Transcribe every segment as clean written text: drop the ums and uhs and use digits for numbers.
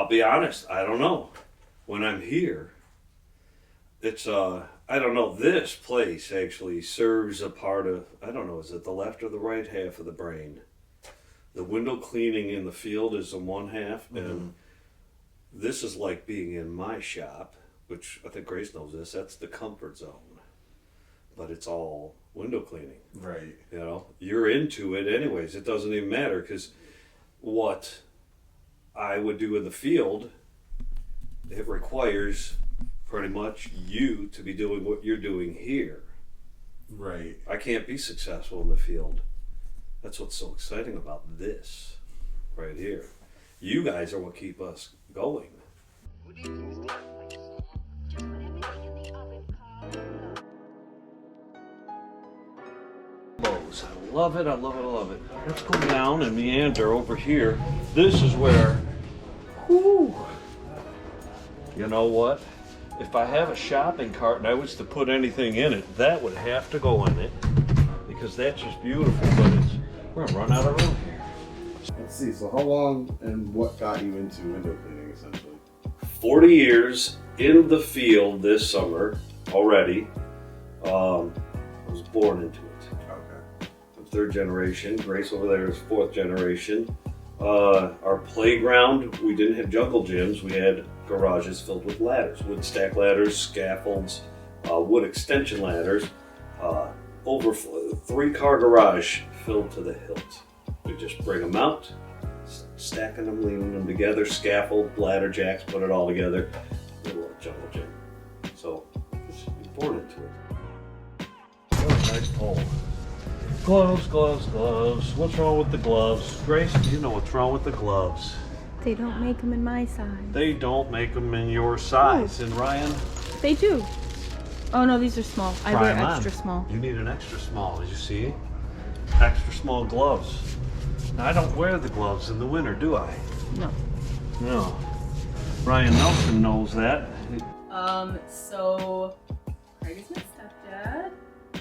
I'll be honest, I don't know. When I'm here, it's I don't know. This place actually serves a part of, I don't know, is it the left or the right half of the brain? The window cleaning in the field is in one half, and this is like being in my shop, which I think Grace knows this. That's the comfort zone, but it's all window cleaning. Right. You know, you're into it anyways. It doesn't even matter because what I would do in the field, it requires pretty much you to be doing what you're doing here. Right. I can't be successful in the field. That's what's so exciting about this right here. You guys are what keep us going. I love it, I love it, I love it. Let's go down and meander over here. This is where, whoo, you know what? If I have a shopping cart and I was to put anything in it, that would have to go in it because that's just beautiful, but we're gonna run out of room here. Let's see, so how long and what got you into window cleaning essentially? 40 years in the field this summer already. I was born into it. Okay. I'm third generation. Grace over there is fourth generation. Our playground, we didn't have jungle gyms. We had garages filled with ladders, wood stack ladders, scaffolds, wood extension ladders, over 3-car garage filled to the hilt. We just bring them out, stacking them, leaning them together, scaffold, ladder jacks, put it all together, little jungle gym. So, just born into it. Oh, nice pole. Gloves, gloves, gloves. What's wrong with the gloves? Grace, you know what's wrong with the gloves. They don't make them in my size. They don't make them in your size. And Ryan? They do. Oh no, these are small. I Try wear 'em extra on. small. You need an extra small, as you see. Extra small gloves. Now, I don't wear the gloves in the winter, do I? No. No. Ryan Nelson knows that. So Craig is my stepdad,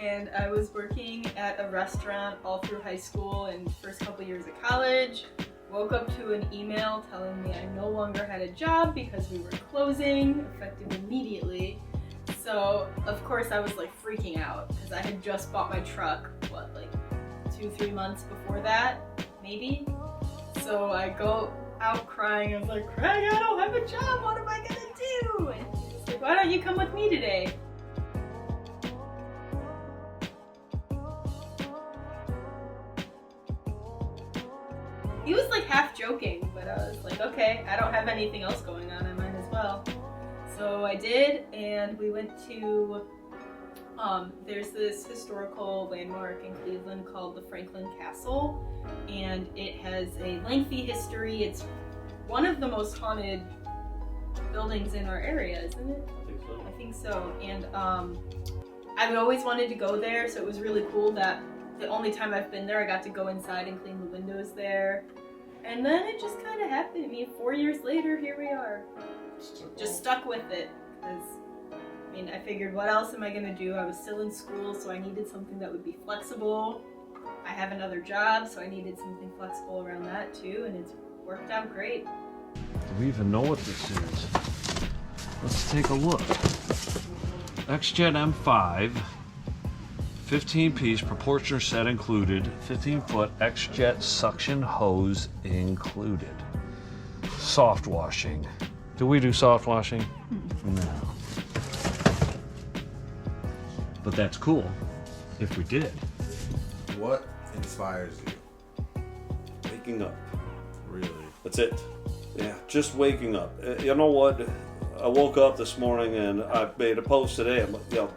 and I was working at a restaurant all through high school and first couple years of college. Woke up to an email telling me I no longer had a job because we were closing, effective immediately. So, of course, I was like freaking out because I had just bought my truck, like 2-3 months before that, maybe? So I go out crying. I was like, Craig, I don't have a job. What am I gonna do? And he's like, why don't you come with me today? He was like half joking, but I was like, okay, I don't have anything else going on. I might as well. So I did, and we went to, there's this historical landmark in Cleveland called the Franklin Castle, and it has a lengthy history. It's one of the most haunted buildings in our area, isn't it? I think so. And I've always wanted to go there, so it was really cool that the only time I've been there, I got to go inside and clean the windows there. And then it just kind of happened. I mean, 4 years later, here we are. Just stuck with it. Because, I mean, I figured, what else am I going to do? I was still in school, so I needed something that would be flexible. I have another job, so I needed something flexible around that too, and it's worked out great. Do we even know what this is? Let's take a look. XJet M5, 15-piece proportioner set included, 15-foot XJet suction hose included. Soft washing. Do we do soft washing? No. But that's cool if we did. What inspires you? Waking up. Really? That's it. Yeah, just waking up. You know what? I woke up this morning and I made a post today.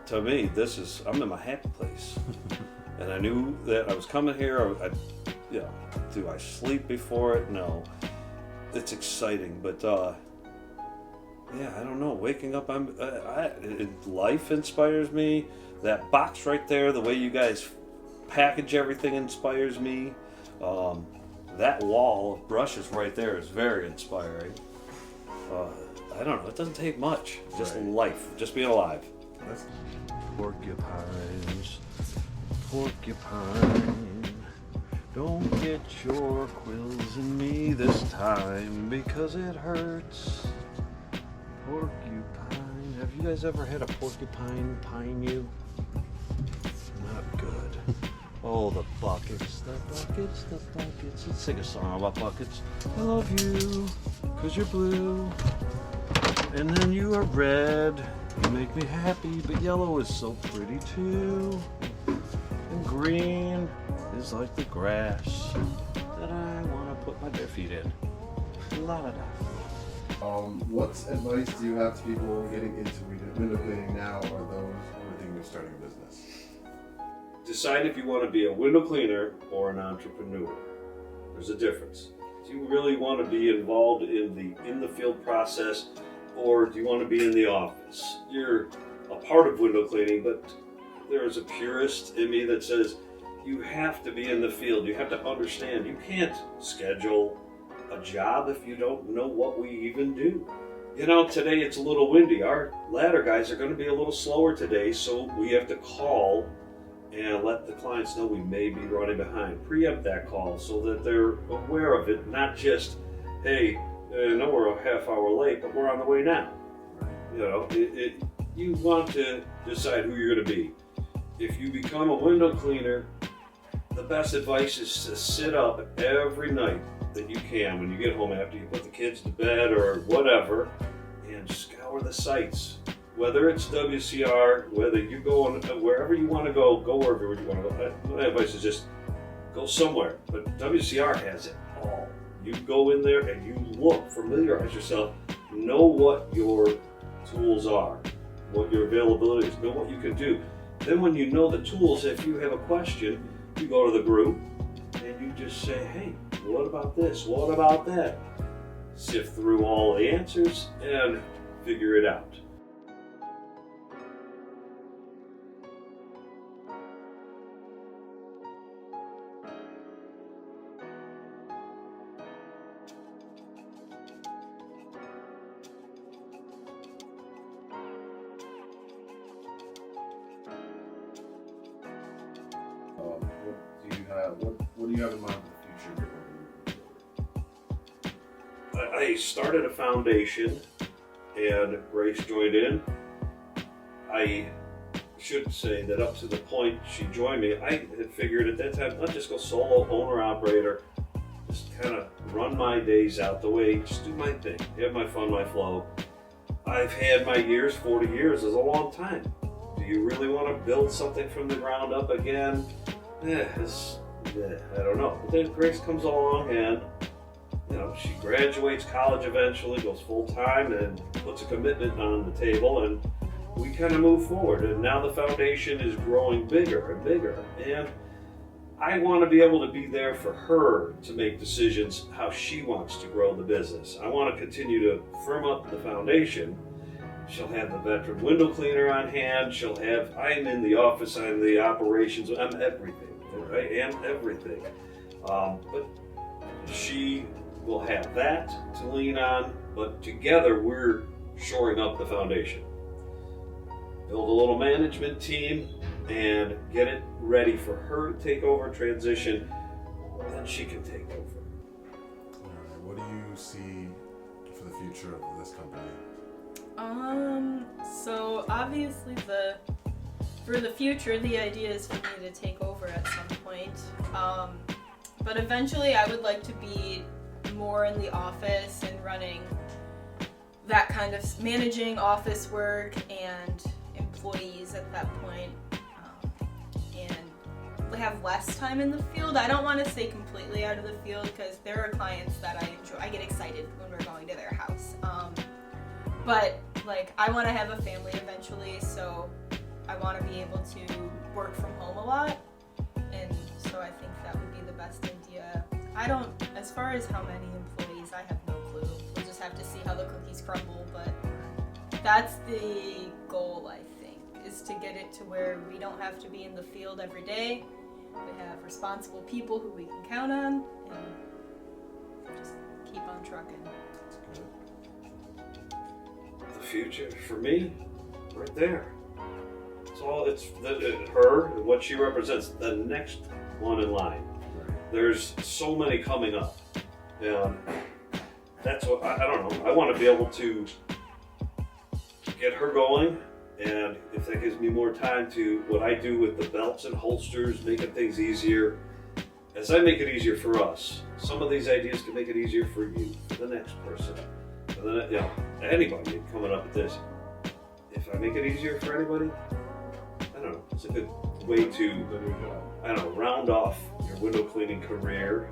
To me, I'm in my happy place. And I knew that I was coming here. Do I sleep before it? No. It's exciting, but I don't know. Waking up, life inspires me. That box right there, the way you guys package everything inspires me. That wall of brushes right there is very inspiring. I don't know. It doesn't take much. Just life. Just being alive. Porcupines. Porcupine. Don't get your quills in me this time because it hurts. Porcupine. Have you guys ever had a porcupine pine you? Not good. Oh, the buckets, the buckets, the buckets. Let's sing a song about buckets. I love you, 'cause you're blue. And then you are red. You make me happy, but yellow is so pretty too. And green is like the grass that I want to put my bare feet in. La da da. What advice do you have to people getting into window cleaning now, or those who are thinking of starting a business? Decide if you want to be a window cleaner or an entrepreneur. There's a difference. Do you really want to be involved in the field process, or do you want to be in the office? You're a part of window cleaning, but there is a purist in me that says you have to be in the field. You have to understand. You can't schedule a job if you don't know what we even do. You know, today it's a little windy. Our ladder guys are going to be a little slower today, so we have to call and let the clients know we may be running behind. Preempt that call so that they're aware of it, not just, hey, I know we're a half hour late, but we're on the way now. You know, you want to decide who you're going to be. If you become a window cleaner, the best advice is to sit up every night that you can when you get home after you put the kids to bed or whatever, and scour the sites. Whether it's WCR, whether you go on wherever you want to go wherever you want to go. My advice is just go somewhere. But WCR has it all. You go in there and you look, familiarize yourself, know what your tools are, what your availability is, know what you can do. Then when you know the tools, if you have a question, you go to the group and you just say, hey, what about this? What about that? Sift through all the answers and figure it out. What do you have in mind for the future? I started a foundation and Grace joined in. I should say that up to the point she joined me, I had figured at that time, let's just go solo owner operator, just kind of run my days out the way, just do my thing, have my fun, my flow. I've had my years, 40 years is a long time. Do you really want to build something from the ground up again? I don't know. But then Grace comes along and, you know, she graduates college eventually, goes full time and puts a commitment on the table, and we kind of move forward. And now the foundation is growing bigger and bigger. And I want to be able to be there for her to make decisions how she wants to grow the business. I want to continue to firm up the foundation. She'll have the veteran window cleaner on hand. She'll have, I'm in the office, I'm the operations, I'm everything. I am everything. But she will have that to lean on, but together we're shoring up the foundation. Build a little management team and get it ready for her to take over, transition, then she can take over. All right, what do you see for the future of this company? So obviously for the future, the idea is for me to take over at some point. But eventually I would like to be more in the office and running that kind of managing office work and employees at that point, and have less time in the field. I don't want to stay completely out of the field because there are clients that I enjoy. I get excited when we're going to their house. But like I want to have a family eventually, so I want to be able to work from home a lot, and so I think that would be the best idea. I don't, as far as how many employees, I have no clue. We'll just have to see how the cookies crumble, but that's the goal, I think, is to get it to where we don't have to be in the field every day. We have responsible people who we can count on, and just keep on trucking. That's good. The future for me, right there. It's her and what she represents, the next one in line. Right. there's so many coming up, and that's what I don't know. I want to be able to get her going, and if that gives me more time to what I do with the belts and holsters, making things easier. As I make it easier for us, some of these ideas can make it easier for you, for the next person, for the anybody coming up with this. If I make it easier for anybody, I don't know. It's a good way to, I don't know, round off your window cleaning career.